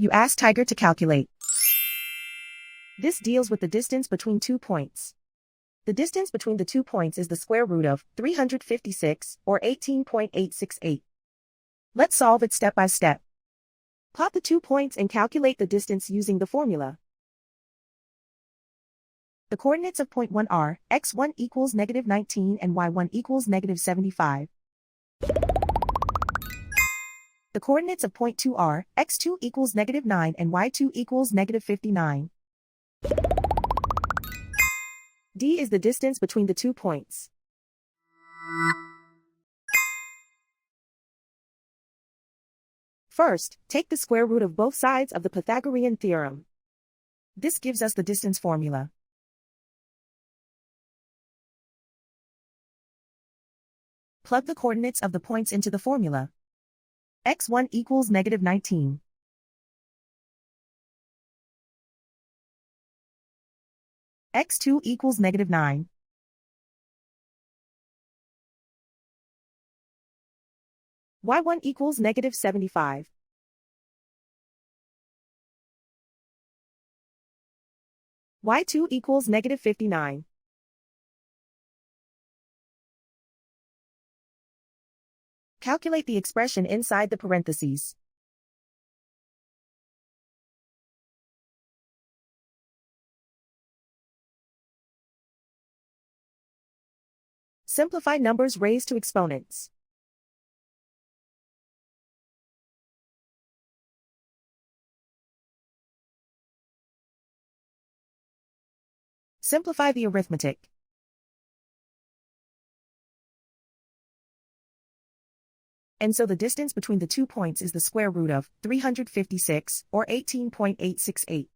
You ask Tiger to calculate. This deals with the distance between 2 points. The distance between the 2 points is the square root of 356, or 18.868. Let's solve it step by step. Plot the 2 points and calculate the distance using the formula. The coordinates of point 1 are x1 equals -19 and y1 equals -75. The coordinates of point 2 are x2 equals -9 and y2 equals -59. D is the distance between the 2 points. First, take the square root of both sides of the Pythagorean theorem. This gives us the distance formula. Plug the coordinates of the points into the formula. x1 equals -19. x2 equals -9. y1 equals -75. y2 equals -59. Calculate the expression inside the parentheses. Simplify numbers raised to exponents. Simplify the arithmetic. And so the distance between the 2 points is the square root of 356, or 18.868.